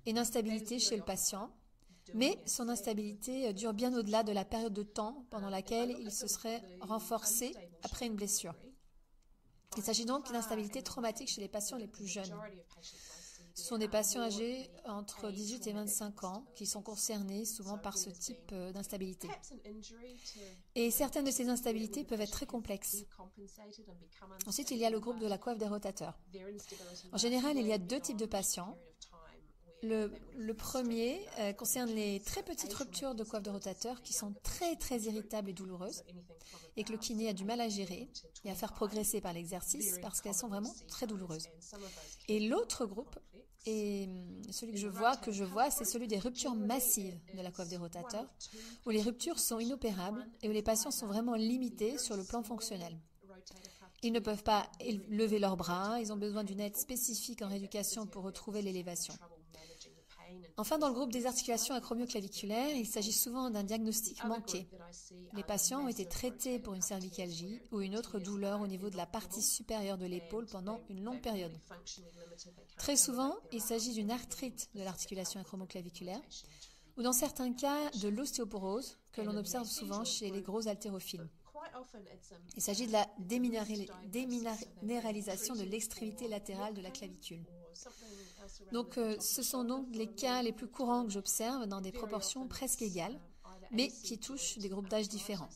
Speaker 1: et une instabilité chez le patient, mais son instabilité dure bien au-delà de la période de temps pendant laquelle il se serait renforcé après une blessure. Il s'agit donc d'une instabilité traumatique chez les patients les plus jeunes. Ce sont des patients âgés entre 18 et 25 ans qui sont concernés souvent par ce type d'instabilité. Et certaines de ces instabilités peuvent être très complexes. Ensuite, il y a le groupe de la coiffe des rotateurs. En général, il y a deux types de patients. Le premier concerne les très petites ruptures de coiffe de rotateur qui sont très très irritables et douloureuses et que le kiné a du mal à gérer et à faire progresser par l'exercice parce qu'elles sont vraiment très douloureuses. Et l'autre groupe, et celui que je vois, c'est celui des ruptures massives de la coiffe des rotateurs où les ruptures sont inopérables et où les patients sont vraiment limités sur le plan fonctionnel. Ils ne peuvent pas lever leurs bras, ils ont besoin d'une aide spécifique en rééducation pour retrouver l'élévation. Enfin, dans le groupe des articulations acromioclaviculaires, il s'agit souvent d'un diagnostic manqué. Les patients ont été traités pour une cervicalgie ou une autre douleur au niveau de la partie supérieure de l'épaule pendant une longue période. Très souvent, il s'agit d'une arthrite de l'articulation acromioclaviculaire ou dans certains cas de l'ostéoporose que l'on observe souvent chez les gros haltérophiles. Il s'agit de la déminéralisation de l'extrémité latérale de la clavicule. Donc, ce sont donc les cas les plus courants que j'observe dans des proportions presque égales, mais qui touchent des groupes d'âge différents.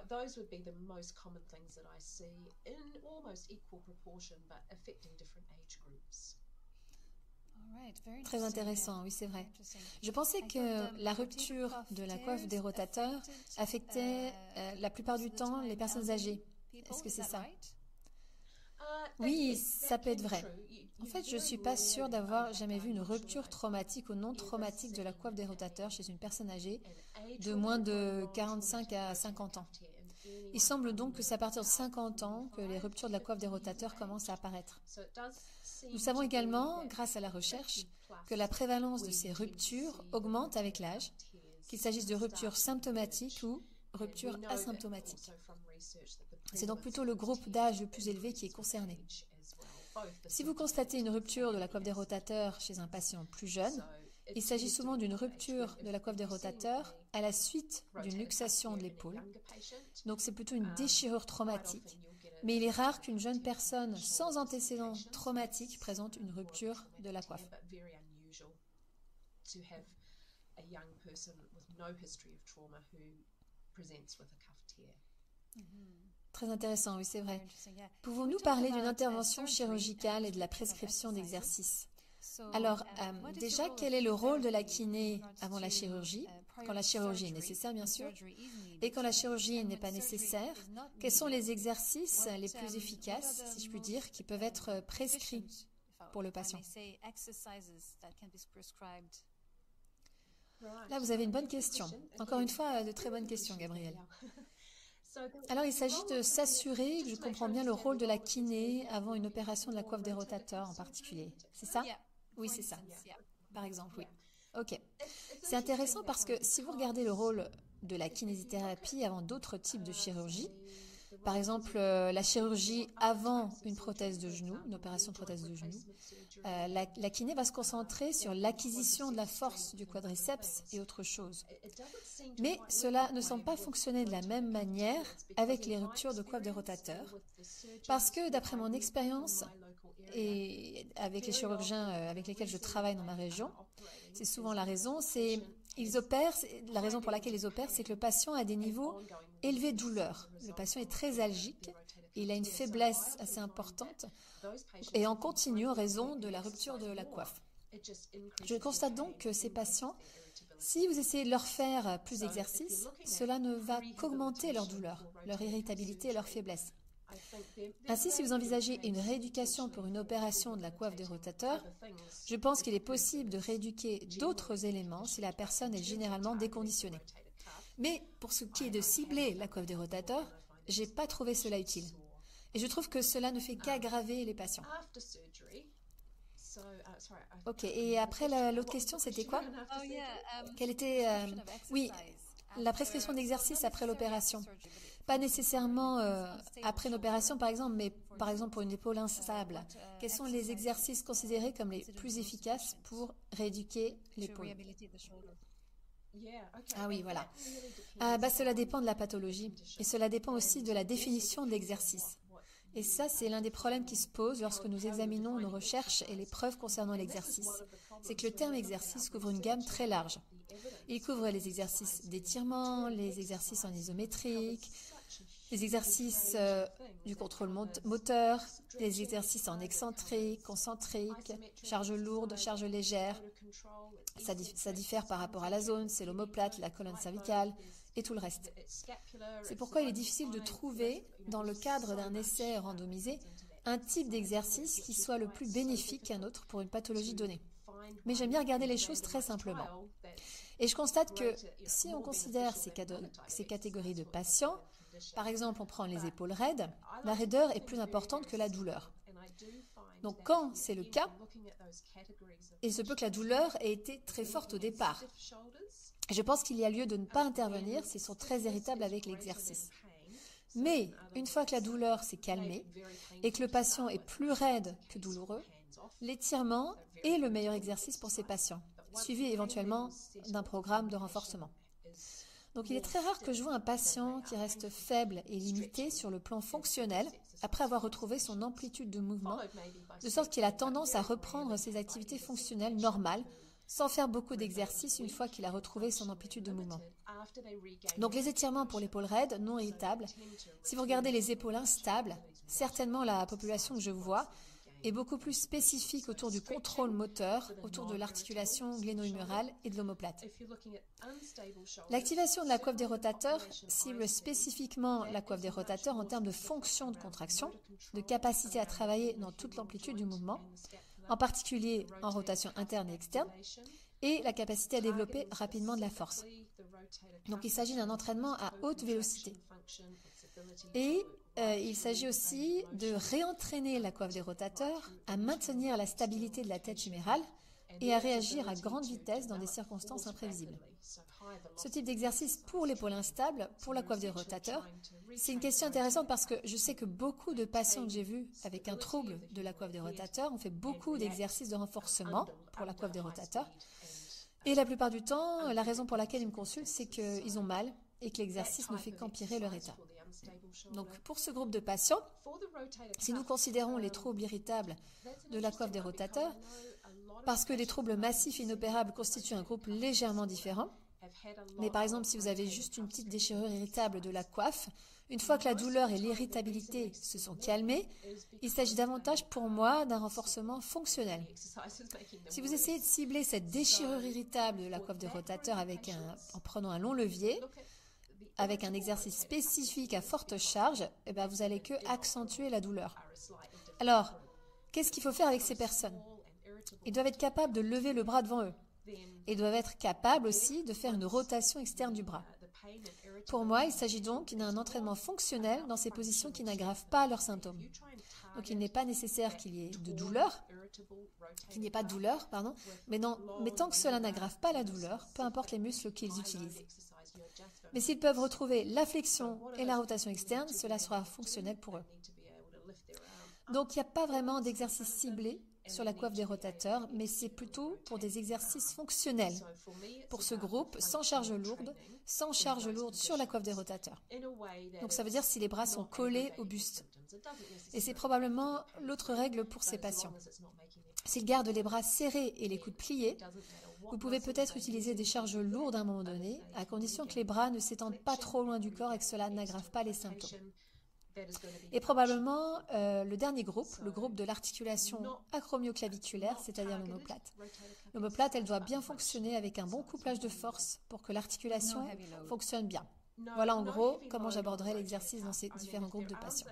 Speaker 2: Those would be the most common things that I see in almost equal proportion, but affecting different age groups.
Speaker 1: Très intéressant, oui, c'est vrai. Je pensais que la rupture de la coiffe des rotateurs affectait la plupart du temps les personnes âgées. Est-ce que c'est ça? Oui, ça peut être vrai. En fait, je ne suis pas sûre d'avoir jamais vu une rupture traumatique ou non traumatique de la coiffe des rotateurs chez une personne âgée de moins de 45 à 50 ans. Il semble donc que c'est à partir de 50 ans que les ruptures de la coiffe des rotateurs commencent à apparaître. Nous savons également, grâce à la recherche, que la prévalence de ces ruptures augmente avec l'âge, qu'il s'agisse de ruptures symptomatiques ou ruptures asymptomatiques. C'est donc plutôt le groupe d'âge le plus élevé qui est concerné. Si vous constatez une rupture de la coiffe des rotateurs chez un patient plus jeune, il s'agit souvent d'une rupture de la coiffe des rotateurs à la suite d'une luxation de l'épaule. Donc c'est plutôt une déchirure traumatique, mais il est rare qu'une jeune personne sans antécédent traumatique présente une rupture de la coiffe. Très intéressant, oui, c'est vrai. Pouvons-nous parler d'une intervention chirurgicale et de la prescription d'exercices? Alors, déjà, quel est le rôle de la kiné avant la chirurgie, quand la chirurgie est nécessaire, bien sûr, et quand la chirurgie n'est pas nécessaire? Quels sont les exercices les plus efficaces, si je puis dire, qui peuvent être prescrits pour le patient? Là, vous avez une bonne question. Encore une fois, de très bonnes questions, Gabrielle. Alors, il s'agit de s'assurer que je comprends bien le rôle de la kiné avant une opération de la coiffe des rotateurs en particulier. C'est ça? Oui, c'est ça. Par exemple, oui. Ok. C'est intéressant parce que si vous regardez le rôle de la kinésithérapie avant d'autres types de chirurgie, par exemple la chirurgie avant une prothèse de genou, une opération de prothèse de genou, la kiné va se concentrer sur l'acquisition de la force du quadriceps et autre chose. Mais cela ne semble pas fonctionner de la même manière avec les ruptures de coiffe des rotateurs, parce que d'après mon expérience et avec les chirurgiens avec lesquels je travaille dans ma région, c'est souvent la raison, la raison pour laquelle ils opèrent, c'est que le patient a des niveaux élevés de douleur. Le patient est très algique, il a une faiblesse assez importante et en continu en raison de la rupture de la coiffe. Je constate donc que ces patients, si vous essayez de leur faire plus d'exercices, cela ne va qu'augmenter leur douleur, leur irritabilité et leur faiblesse. Ainsi, si vous envisagez une rééducation pour une opération de la coiffe des rotateurs, je pense qu'il est possible de rééduquer d'autres éléments si la personne est généralement déconditionnée. Mais pour ce qui est de cibler la coiffe des rotateurs, je n'ai pas trouvé cela utile. Et je trouve que cela ne fait qu'aggraver les patients. Ok, et après l'autre question, c'était quoi? Quelle était... oui, la prescription d'exercice après l'opération. Pas nécessairement après une opération par exemple, mais par exemple pour une épaule instable. Quels sont les exercices considérés comme les plus efficaces pour rééduquer l'épaule? Ah oui, voilà. Cela dépend de la pathologie et cela dépend aussi de la définition de l'exercice. Et ça, c'est l'un des problèmes qui se posent lorsque nous examinons nos recherches et les preuves concernant l'exercice. C'est que le terme exercice couvre une gamme très large. Il couvre les exercices d'étirement, les exercices en isométrique, les exercices du contrôle moteur, les exercices en excentrique, concentrique, charge lourde, charge légère. Ça diffère par rapport à la zone, c'est l'omoplate, la colonne cervicale et tout le reste. C'est pourquoi il est difficile de trouver, dans le cadre d'un essai randomisé, un type d'exercice qui soit le plus bénéfique qu'un autre pour une pathologie donnée. Mais j'aime bien regarder les choses très simplement. Et je constate que si on considère ces catégories de patients, par exemple on prend les épaules raides, la raideur est plus importante que la douleur. Donc quand c'est le cas, il se peut que la douleur ait été très forte au départ. Je pense qu'il y a lieu de ne pas intervenir s'ils sont très irritables avec l'exercice. Mais une fois que la douleur s'est calmée et que le patient est plus raide que douloureux, l'étirement est le meilleur exercice pour ces patients, suivi éventuellement d'un programme de renforcement. Donc il est très rare que je vois un patient qui reste faible et limité sur le plan fonctionnel après avoir retrouvé son amplitude de mouvement, de sorte qu'il a tendance à reprendre ses activités fonctionnelles normales sans faire beaucoup d'exercices une fois qu'il a retrouvé son amplitude de mouvement. Donc les étirements pour l'épaule raide, non irritable. Si vous regardez les épaules instables, certainement la population que je vois est beaucoup plus spécifique autour du contrôle moteur, autour de l'articulation gléno-humérale et de l'omoplate. L'activation de la coiffe des rotateurs cible spécifiquement la coiffe des rotateurs en termes de fonction de contraction, de capacité à travailler dans toute l'amplitude du mouvement, en particulier en rotation interne et externe, et la capacité à développer rapidement de la force. Donc il s'agit d'un entraînement à haute vélocité. Et il s'agit aussi de réentraîner la coiffe des rotateurs, à maintenir la stabilité de la tête humérale et à réagir à grande vitesse dans des circonstances imprévisibles. Ce type d'exercice pour l'épaule instable, pour la coiffe des rotateurs, c'est une question intéressante parce que je sais que beaucoup de patients que j'ai vus avec un trouble de la coiffe des rotateurs ont fait beaucoup d'exercices de renforcement pour la coiffe des rotateurs. Et la plupart du temps, la raison pour laquelle ils me consultent, c'est qu'ils ont mal et que l'exercice ne fait qu'empirer leur état. Donc pour ce groupe de patients, si nous considérons les troubles irritables de la coiffe des rotateurs, parce que les troubles massifs inopérables constituent un groupe légèrement différent, mais par exemple si vous avez juste une petite déchirure irritable de la coiffe, une fois que la douleur et l'irritabilité se sont calmées, il s'agit davantage pour moi d'un renforcement fonctionnel. Si vous essayez de cibler cette déchirure irritable de la coiffe des rotateurs en prenant un long levier, avec un exercice spécifique à forte charge, vous allez que accentuer la douleur. Alors, qu'est-ce qu'il faut faire avec ces personnes? Ils doivent être capables de lever le bras devant eux. Ils doivent être capables aussi de faire une rotation externe du bras. Pour moi, il s'agit donc d'un entraînement fonctionnel dans ces positions qui n'aggravent pas leurs symptômes. Donc il n'est pas nécessaire qu'il y ait de douleur, mais tant que cela n'aggrave pas la douleur, peu importe les muscles qu'ils utilisent. Mais s'ils peuvent retrouver la flexion et la rotation externe, cela sera fonctionnel pour eux. Donc, il n'y a pas vraiment d'exercice ciblé sur la coiffe des rotateurs, mais c'est plutôt pour des exercices fonctionnels. Pour ce groupe, sans charge lourde sur la coiffe des rotateurs. Donc, ça veut dire si les bras sont collés au buste. Et c'est probablement l'autre règle pour ces patients. S'ils gardent les bras serrés et les coudes pliés, vous pouvez peut-être utiliser des charges lourdes à un moment donné, à condition que les bras ne s'étendent pas trop loin du corps et que cela n'aggrave pas les symptômes. Et probablement le dernier groupe, le groupe de l'articulation acromioclaviculaire, c'est-à-dire l'omoplate. L'omoplate, elle doit bien fonctionner avec un bon couplage de force pour que l'articulation fonctionne bien. Voilà en gros comment j'aborderai l'exercice dans ces différents groupes de patients.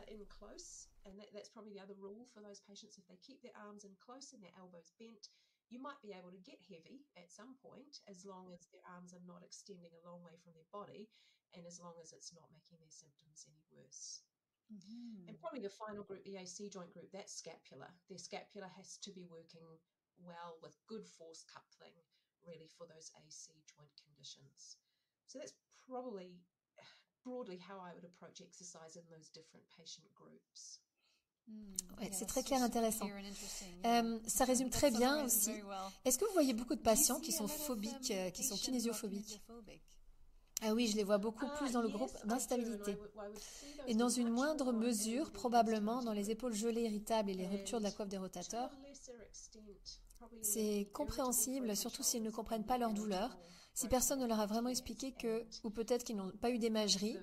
Speaker 2: You might be able to get heavy at some point as long as their arms are not extending a long way from their body and as long as it's not making their symptoms any worse. And probably the final group, the AC joint group, that's scapular. Their scapula has to be working well with good force coupling really for those AC joint conditions. So that's probably broadly how I would approach exercise in those different patient groups.
Speaker 1: Ouais, c'est très clair, intéressant. Ça résume très bien aussi. Est-ce que vous voyez beaucoup de patients qui sont phobiques, qui sont kinésiophobiques? Ah oui, je les vois beaucoup plus dans le groupe d'instabilité. Et dans une moindre mesure, probablement dans les épaules gelées irritables et les ruptures de la coiffe des rotateurs. C'est compréhensible, surtout s'ils ne comprennent pas leur douleur. Si personne ne leur a vraiment expliqué que, ou peut-être qu'ils n'ont pas eu d'imagerie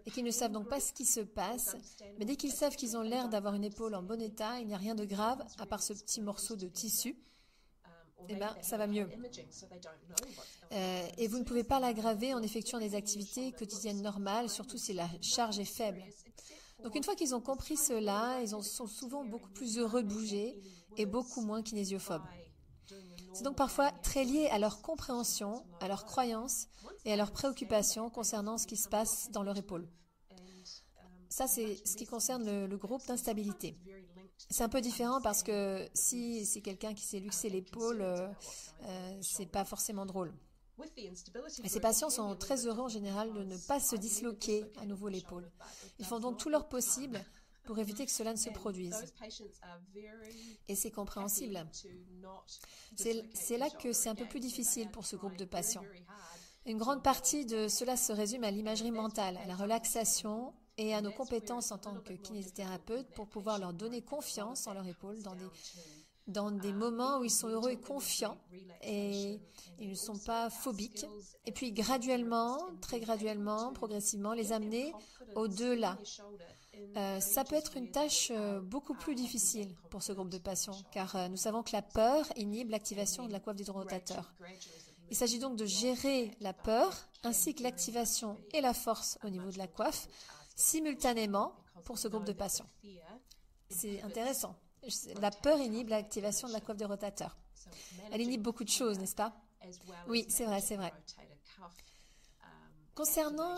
Speaker 1: et qu'ils ne savent donc pas ce qui se passe, mais dès qu'ils savent qu'ils ont l'air d'avoir une épaule en bon état, il n'y a rien de grave à part ce petit morceau de tissu, eh bien, ça va mieux. Et vous ne pouvez pas l'aggraver en effectuant des activités quotidiennes normales, surtout si la charge est faible. Donc une fois qu'ils ont compris cela, ils sont souvent beaucoup plus heureux de bouger et beaucoup moins kinésiophobes. C'est donc parfois très lié à leur compréhension, à leurs croyances et à leurs préoccupations concernant ce qui se passe dans leur épaule. Ça, c'est ce qui concerne le groupe d'instabilité. C'est un peu différent parce que si c'est quelqu'un qui s'est luxé l'épaule, c'est pas forcément drôle. Et ces patients sont très heureux en général de ne pas se disloquer à nouveau l'épaule. Ils font donc tout leur possible pour éviter que cela ne se produise. Et c'est compréhensible. C'est là que c'est un peu plus difficile pour ce groupe de patients. Une grande partie de cela se résume à l'imagerie mentale, à la relaxation et à nos compétences en tant que kinésithérapeute pour pouvoir leur donner confiance en leur épaule dans des moments où ils sont heureux et confiants et ils ne sont pas phobiques. Et puis graduellement, très graduellement, progressivement, les amener au-delà. Ça peut être une tâche beaucoup plus difficile pour ce groupe de patients, car nous savons que la peur inhibe l'activation de la coiffe du rotateur. Il s'agit donc de gérer la peur, ainsi que l'activation et la force au niveau de la coiffe, simultanément pour ce groupe de patients. C'est intéressant. La peur inhibe l'activation de la coiffe du rotateur. Elle inhibe beaucoup de choses, n'est-ce pas? Oui, c'est vrai, c'est vrai. Concernant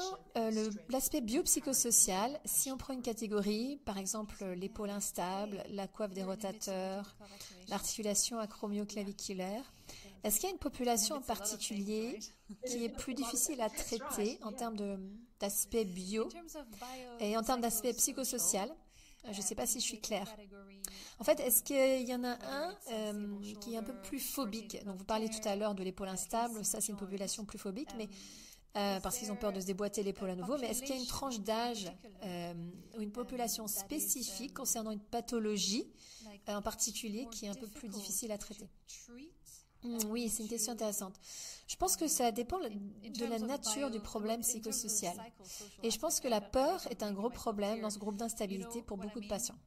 Speaker 1: l'aspect biopsychosocial, si on prend une catégorie, par exemple l'épaule instable, la coiffe des rotateurs, l'articulation acromioclaviculaire, est-ce qu'il y a une population en particulier qui est plus difficile à traiter en termes d'aspect bio et en termes d'aspect psychosocial? Je ne sais pas si je suis claire. En fait, est-ce qu'il y en a un qui est un peu plus phobique? Donc, vous parliez tout à l'heure de l'épaule instable, ça c'est une population plus phobique, mais parce qu'ils ont peur de se déboîter l'épaule à nouveau. Mais est-ce qu'il y a une tranche d'âge ou une population spécifique concernant une pathologie en particulier qui est un peu plus difficile à traiter? Oui, c'est une question intéressante. Je pense que ça dépend de la nature du problème psychosocial. Et je pense que la peur est un gros problème dans ce groupe d'instabilité pour beaucoup de patients.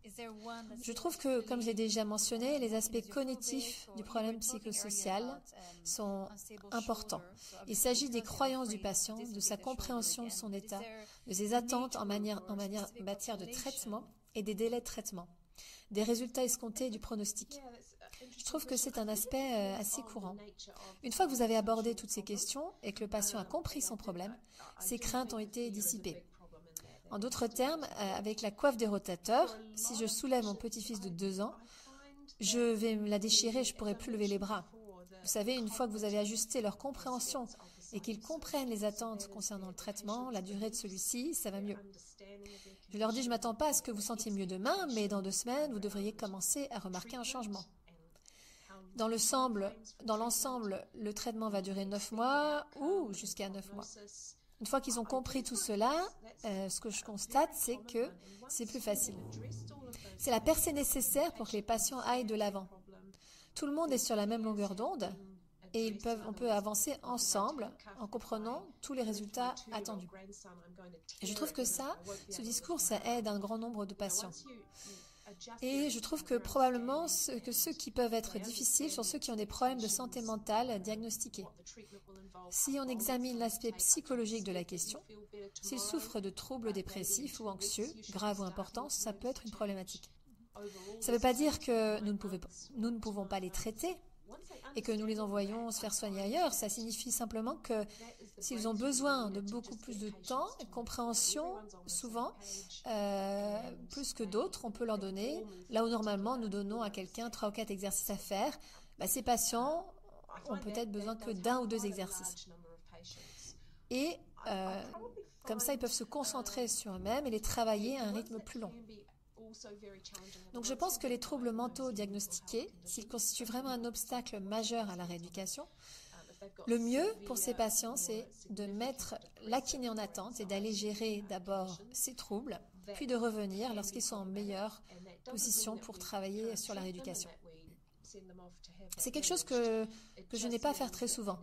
Speaker 1: Je trouve que, comme je l'ai déjà mentionné, les aspects cognitifs du problème psychosocial sont importants. Il s'agit des croyances du patient, de sa compréhension de son état, de ses attentes en matière de traitement et des délais de traitement, des résultats escomptés et du pronostic. Je trouve que c'est un aspect assez courant. Une fois que vous avez abordé toutes ces questions et que le patient a compris son problème, ses craintes ont été dissipées. En d'autres termes, avec la coiffe des rotateurs, si je soulève mon petit-fils de 2 ans, je vais me la déchirer, je ne pourrai plus lever les bras. Vous savez, une fois que vous avez ajusté leur compréhension et qu'ils comprennent les attentes concernant le traitement, la durée de celui-ci, ça va mieux. Je leur dis, je ne m'attends pas à ce que vous sentiez mieux demain, mais dans 2 semaines, vous devriez commencer à remarquer un changement. Dans l'ensemble, le traitement va durer 9 mois ou jusqu'à 9 mois. Une fois qu'ils ont compris tout cela, ce que je constate, c'est que c'est plus facile. C'est la percée nécessaire pour que les patients aillent de l'avant. Tout le monde est sur la même longueur d'onde et on peut avancer ensemble en comprenant tous les résultats attendus. Et je trouve que ce discours, ça aide un grand nombre de patients. Et je trouve que probablement que ceux qui peuvent être difficiles sont ceux qui ont des problèmes de santé mentale diagnostiqués. Si on examine l'aspect psychologique de la question, s'ils souffrent de troubles dépressifs ou anxieux, graves ou importants, ça peut être une problématique. Ça ne veut pas dire que nous ne pouvons pas les traiter et que nous les envoyons se faire soigner ailleurs. Ça signifie simplement que s'ils ont besoin de beaucoup plus de temps et de compréhension, souvent, plus que d'autres, on peut leur donner, là où normalement nous donnons à quelqu'un 3 ou 4 exercices à faire, ces patients ont peut-être besoin que d'1 ou 2 exercices. Et comme ça, ils peuvent se concentrer sur eux-mêmes et les travailler à un rythme plus long. Donc je pense que les troubles mentaux diagnostiqués, s'ils constituent vraiment un obstacle majeur à la rééducation, le mieux pour ces patients, c'est de mettre la kiné en attente et d'aller gérer d'abord ces troubles, puis de revenir lorsqu'ils sont en meilleure position pour travailler sur la rééducation. C'est quelque chose que je n'ai pas à faire très souvent.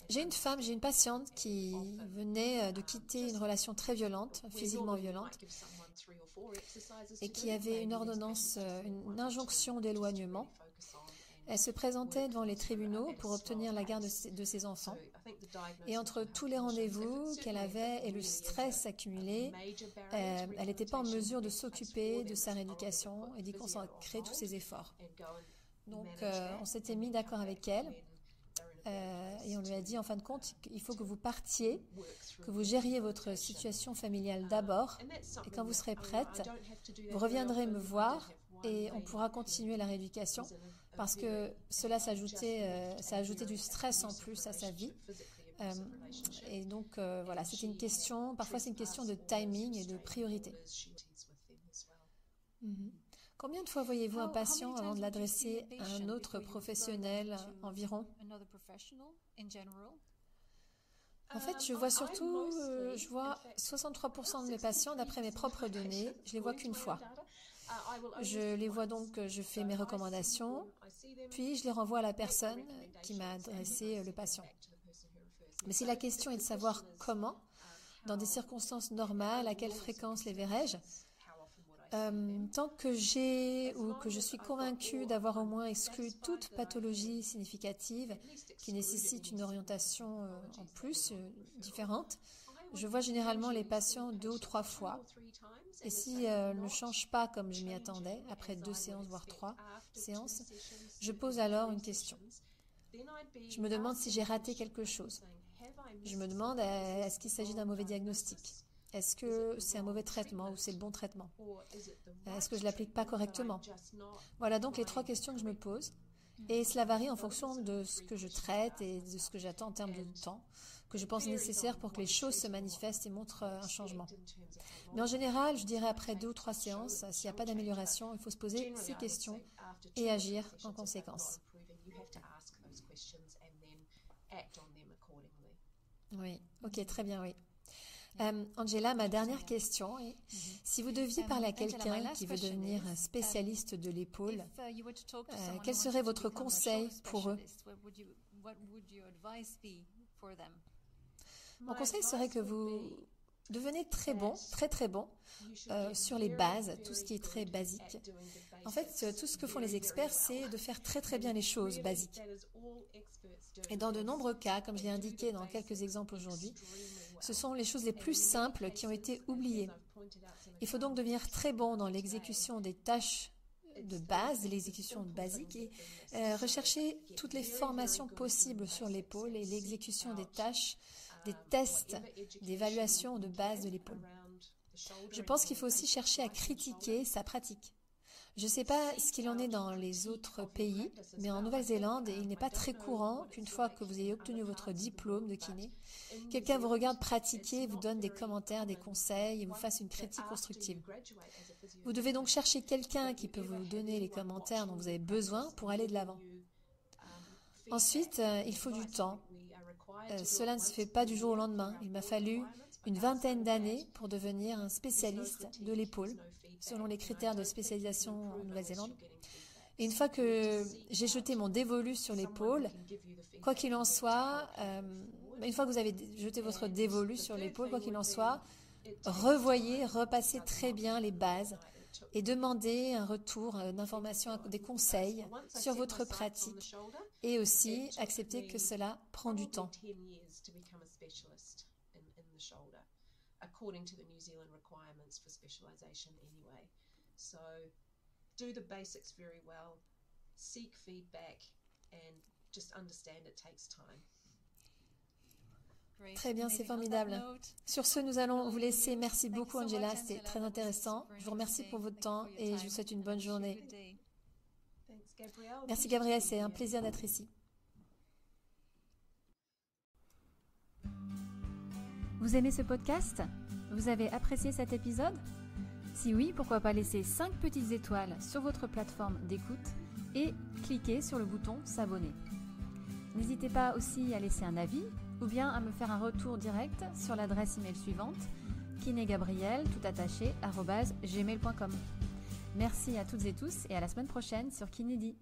Speaker 1: J'ai une patiente qui venait de quitter une relation très violente, physiquement violente, et qui avait une ordonnance, une injonction d'éloignement. Elle se présentait devant les tribunaux pour obtenir la garde de ses enfants. Et entre tous les rendez-vous qu'elle avait et le stress accumulé, elle n'était pas en mesure de s'occuper de sa rééducation et d'y consacrer tous ses efforts. Donc, on s'était mis d'accord avec elle et on lui a dit, en fin de compte, il faut que vous partiez, que vous gériez votre situation familiale d'abord, et quand vous serez prête, vous reviendrez me voir et on pourra continuer la rééducation, parce que cela ça ajoutait du stress en plus à sa vie. Et donc, voilà, parfois c'est une question de timing et de priorité. Combien de fois voyez-vous un patient avant de l'adresser à un autre professionnel environ? En fait, je vois 63% de mes patients, d'après mes propres données, je les vois qu'une fois. Je les vois donc, je fais mes recommandations, puis je les renvoie à la personne qui m'a adressé le patient. Mais si la question est de savoir comment, dans des circonstances normales, à quelle fréquence les verrai-je, tant que je suis convaincue d'avoir au moins exclu toute pathologie significative qui nécessite une orientation en plus différente, je vois généralement les patients 2 ou 3 fois. Et si ne change pas comme je m'y attendais, après 2 séances, voire 3 séances, je pose alors une question. Je me demande si j'ai raté quelque chose. Je me demande, est-ce qu'il s'agit d'un mauvais diagnostic? Est-ce que c'est un mauvais traitement ou c'est le bon traitement? Est-ce que je ne l'applique pas correctement? Voilà donc les 3 questions que je me pose. Et cela varie en fonction de ce que je traite et de ce que j'attends en termes de temps, que je pense nécessaire pour que les choses se manifestent et montrent un changement. Mais en général, je dirais après 2 ou 3 séances, s'il n'y a pas d'amélioration, il faut se poser ces questions et agir en conséquence. Oui, ok, très bien, oui. Angela, ma dernière question est, si vous deviez parler à quelqu'un qui veut devenir un spécialiste de l'épaule, quel serait votre conseil pour eux? Mon conseil serait que vous devenez très bon, très très bon sur les bases, tout ce qui est très basique. En fait, tout ce que font les experts, c'est de faire très très bien les choses basiques. Et dans de nombreux cas, comme je l'ai indiqué dans quelques exemples aujourd'hui, ce sont les choses les plus simples qui ont été oubliées. Il faut donc devenir très bon dans l'exécution des tâches de base, l'exécution basique, et rechercher toutes les formations possibles sur l'épaule et l'exécution des tâches, des tests, d'évaluation de base de l'épaule. Je pense qu'il faut aussi chercher à critiquer sa pratique. Je ne sais pas ce qu'il en est dans les autres pays, mais en Nouvelle-Zélande, il n'est pas très courant qu'une fois que vous ayez obtenu votre diplôme de kiné, quelqu'un vous regarde pratiquer, vous donne des commentaires, des conseils et vous fasse une critique constructive. Vous devez donc chercher quelqu'un qui peut vous donner les commentaires dont vous avez besoin pour aller de l'avant. Ensuite, il faut du temps. Cela ne se fait pas du jour au lendemain. Il m'a fallu une vingtaine d'années pour devenir un spécialiste de l'épaule, selon les critères de spécialisation en Nouvelle-Zélande. Et une fois que j'ai jeté mon dévolu sur l'épaule, quoi qu'il en soit, une fois que vous avez jeté votre dévolu sur l'épaule, quoi qu'il en soit, repassez très bien les bases et demandez un retour d'informations, des conseils sur votre pratique et aussi acceptez que cela prend du temps.
Speaker 2: According to the New Zealand requirements for specialisation anyway. So do the basics very well, seek feedback and just understand it takes time.
Speaker 1: Très bien, c'est formidable. Sur ce, nous allons vous laisser. Merci beaucoup Angela, c'était très intéressant. Je vous remercie pour votre temps et je vous souhaite une bonne journée. Merci Gabrielle, c'est un plaisir d'être ici. Vous aimez ce podcast ? Vous avez apprécié cet épisode ? Si oui, pourquoi pas laisser 5 petites étoiles sur votre plateforme d'écoute et cliquer sur le bouton s'abonner. N'hésitez pas aussi à laisser un avis ou bien à me faire un retour direct sur l'adresse email suivante kinégabrielle @gmail.com. Merci à toutes et tous et à la semaine prochaine sur Kinédi.